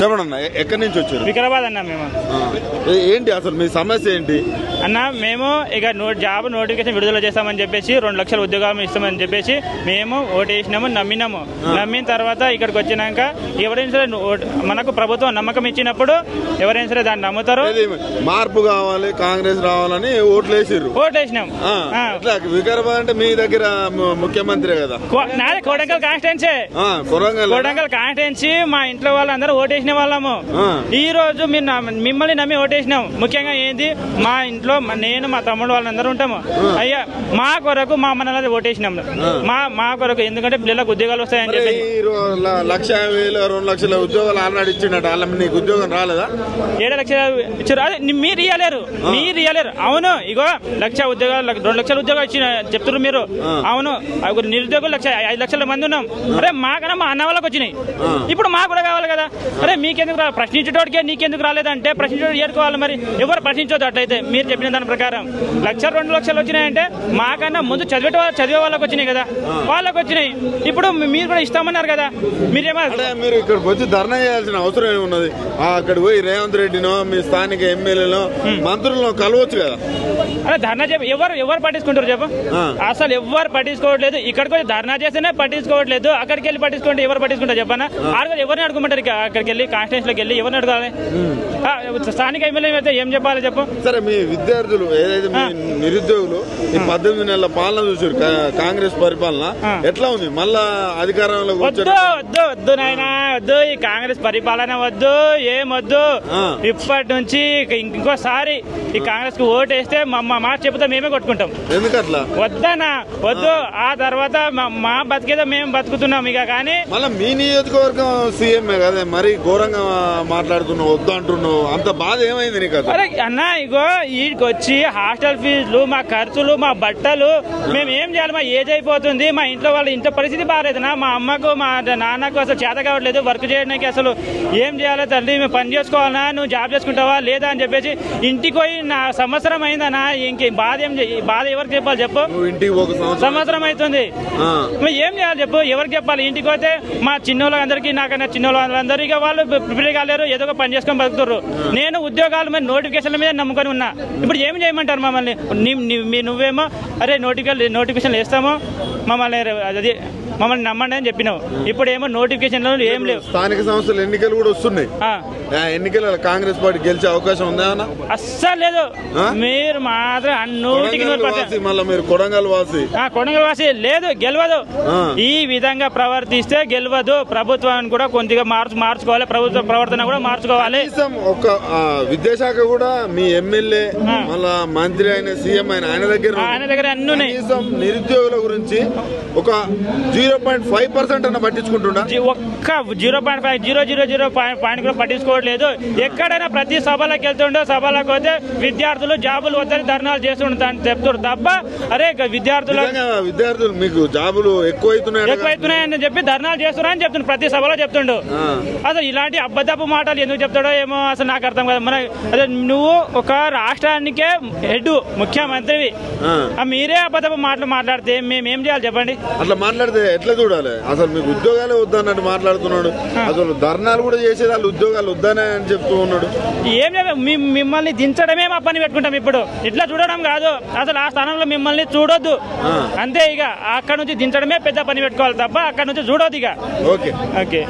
చెప్పండి అన్న, ఎక్కడి నుంచి వచ్చారు? వికారాబాద్ అన్న. మేము ఏంటి అసలు మీ సమస్య ఏంటి అన్న? మేము ఇక జాబ్ నోటిఫికేషన్ విడుదల చేస్తామని చెప్పేసి 2 లక్షల ఉద్యోగాలు ఇస్తామని చెప్పేసి మేము ఓటు వేసినాము, నమ్మినాము. నమ్మిన తర్వాత ఇక్కడికి వచ్చినాక ఎవరైనా సరే మనకు ప్రభుత్వం నమ్మకం ఇచ్చినప్పుడు ఎవరైనా సరే దాన్ని నమ్ముతారు. మార్పు కావాలి, కాంగ్రెస్ రావాలని ఓట్లు వేసినాం. వికారాబాద్ అంటే మీ దగ్గర ముఖ్యమంత్రి కదా? నాది కొడంగల్ కాన్స్టిట్యున్సీ. కొడంగల్ కాన్స్టిట్యున్సీ. మా ఇంట్లో వాళ్ళందరూ ఓటేసిన వాళ్ళము. ఈ రోజు మిమ్మల్ని నమ్మి ఓటేసినాం. ముఖ్యంగా ఏంది, మా ఇంట్లో నేను మా తమ్ముడు వాళ్ళందరూ ఉంటాము. అయ్యా మా కొరకు మా మనల్ని ఓటేసినాం. మా కొరకు, ఎందుకంటే పిల్లలకు ఉద్యోగాలు వస్తాయని చెప్పి 1,50,000 2 లక్షల ఉద్యోగాలు ఆల్రెడీ ఇచ్చిండట. నీకు ఉద్యోగం రాలేదా? 7 లక్షలు ఇచ్చారు. అదే మీరు ఇయ్యలేరు. అవును, ఇగో 1 లక్ష ఉద్యోగాలు 2 లక్షల ఉద్యోగాలు ఇచ్చిన చెప్తున్నారు మీరు. అవును, నిరుద్యోగులు 5 లక్షల మంది ఉన్నాం. అరే మాకన్నా మా అన్న వాళ్ళకి వచ్చినాయి. ఇప్పుడు మాకు కూడా కావాలి కదా. అరే మీకెందుకు ప్రశ్నించేటోడికే నీకెందుకు రాలేదంటే ప్రశ్నించేటోడు ఏరుకోవాలి. మరి ఎవరు ప్రశ్నించొద్దు. అట్లయితే మీరు చెప్పిన దాని ప్రకారం 1 లక్ష 2 లక్షలు వచ్చినాయంటే మాకన్నా ముందు చదివే వాళ్ళకి వచ్చినాయి కదా, వాళ్ళకి వచ్చినాయి. ఇప్పుడు మీరు కూడా ఇస్తామన్నారు కదా. మీరు ఇక్కడికి వచ్చి ధర్నా చేయాల్సిన అవసరం ఏమున్నది? అక్కడ పోయి రేవంత్ రెడ్డినో మీ స్థానిక ఎమ్మెల్యేలో మంత్రులను కలవచ్చు కదా. అదే ధర్నా ఎవరు పట్టించుకుంటారు చెప్పు? అసలు ఎవరు పట్టించుకోవట్లేదు. ఇక్కడికి వచ్చి ధర్నా చేస్తేనే పట్టించుకోవట్లేదు. అక్కడికి వెళ్ళి పట్టించుకుంటే ఎవరు పట్టించుకుంటారు చెప్పనా? ఎవరిని అడుగుమంటారు? అక్కడికి వెళ్ళి కాన్స్టిట్యూన్సీలోకి వెళ్ళి ఎవరిని అడగాలి? స్థానిక ఎమ్మెల్యే అయితే ఏం చెప్పాలి చెప్పు? సరే, మీ విద్యార్థులు ఏదైతే మీ నిరుద్యోగులు ఈ 18 నెలల పాలన చూసారు, కాంగ్రెస్ పరిపాలన ఎట్లా ఉంది? మళ్ళా అధికారంలో వద్దు నాయనా, వద్దు. ఈ కాంగ్రెస్ పరిపాలన వద్దు, ఏమొద్దు. ఇప్పటి నుంచి ఇంకోసారి ఈ కాంగ్రెస్ కు ఓటు వేస్తే మా చెబుతా మేమే కొట్టుకుంటాం. ఎందుకట్లా? వద్దనా, వద్దు. ఆ తర్వాత మా బతికేదో మేము బతుకుతున్నాం ఇక. కానీ మళ్ళీ మీ నియోజకవర్గం సీఎంఏ కదా, మరి ఘోరంగా మాట్లాడుతున్నావు, వద్దు అంటున్నావు. అంత బాధ ఏమైంది నీకు? అరే అన్న, ఇగో వీడికి వచ్చి హాస్టల్ ఫీజులు, మా ఖర్చులు, మా బట్టలు, మేము ఏం చేయాలి? మా ఏజ్ అయిపోతుంది. మా ఇంట్లో వాళ్ళ ఇంట్లో పరిస్థితి బాగాలేదునా? మా అమ్మకు మా నాన్నకు అసలు చేత కావట్లేదు వర్క్ చేయడానికి. అసలు ఏం చేయాలి తల్లి? మేము పని చేసుకోవాలన్నా, నువ్వు జాబ్ చేసుకుంటావా లేదా అని చెప్పేసి ఇంటికి పోయి నా సంవత్సరం అయిందనా. ఇంకే బాధ ఎవరికి చెప్పాలి చెప్పు? సంవత్సరం అవుతుంది. ఏం చేయాలి చెప్పు? ఎవరికి చెప్పాలి? ఇంటికి పోతే మా చిన్నోళ్ళందరికీ, నాకన్నా చిన్నోళ్ళందరూ ఇక వాళ్ళు ప్రిపేర్ కాలేరు, ఏదో ఒక పని చేసుకొని బతుకుతారు. నేను ఉద్యోగాలు మీద నోటిఫికేషన్ల మీద నమ్ముకొని ఉన్నా. ఇప్పుడు ఏం చేయమంటారు మమ్మల్ని? నువ్వేమో అరే నోటిఫికేషన్లు వేస్తాము, మమ్మల్ని నమ్మండి అని చెప్పినావు. ఇప్పుడు ఏమో నోటిఫికేషన్లు ఏం లేవు. స్థానిక సంస్థల ఎన్నికలు కూడా వస్తున్నాయి. ఎన్నికల కాంగ్రెస్ పార్టీ గెలిచే అవకాశం ఉందా? అస్సలు లేదు. మీరు మాత్రం మీరు కొడంగల్ వాసి లేదు, గెలవదు. ఈ విధంగా ప్రవర్తిస్తే గెలవదు. ప్రభుత్వాన్ని కూడా కొద్దిగా మార్చుకోవాలి. ప్రభుత్వ ప్రవర్తన కూడా మార్చుకోవాలి. ఒక విద్యాశాఖ కూడా మీ ఎమ్మెల్యే మళ్ళా మంత్రి అయిన సీఎం ఆయన దగ్గర అన్ని ఉన్నాయి. నిరుద్యోగుల గురించి ఒక 0.5% అన్న పట్టించుకుంటున్నా? ఒక్క 0.5 పాయింట్ కూడా పట్టించుకోవట్లేదు. ఎక్కడైనా ప్రతి సభలకు వెళ్తుండో, సభలకు పోతే విద్యార్థులు జాబులు వద్దని ధర్నాలు చేస్తుంటారు చెప్తారు తప్ప, అరే విద్యార్థులు మీకు జాబులు ఎక్కువైతున్నాయని చెప్పి ధర్నాలు చేస్తున్నారని చెప్తుండ్రు. ప్రతి సభలో చెప్తుండు. అసలు ఇలాంటి అబద్ధపు మాటలు ఎందుకు చెప్తాడో ఏమో అసలు నాకు అర్థం కాదు. అదే నువ్వు ఒక రాష్ట్రానికే హెడ్ ముఖ్యమంత్రివి, మీరే అబద్ధపు మాటలు మాట్లాడితే మేమేం చేయాలి చెప్పండి? అట్లా మాట్లాడితే ఎట్లా చూడాలి? అసలు మీకు ఉద్యోగాలే వద్దన్నట్టు మాట్లాడుతున్నాడు. అసలు ధర్నాలు కూడా చేసేది వాళ్ళు ఉద్యోగాలు వద్దనే అని చెప్తూ ఉన్నాడు. ఏం లేదు, మిమ్మల్ని దించడమే మా పని పెట్టుకుంటాం. ఇప్పుడు ఇట్లా చూడడం కాదు, అసలు ఆ స్థానంలో మిమ్మల్ని చూడొద్దు అంతే. ఇక అక్కడ నుంచి దించడమే పెద్ద పని పెట్టుకోవాలి తప్ప అక్కడ నుంచి చూడొద్దు ఇక. ఓకే.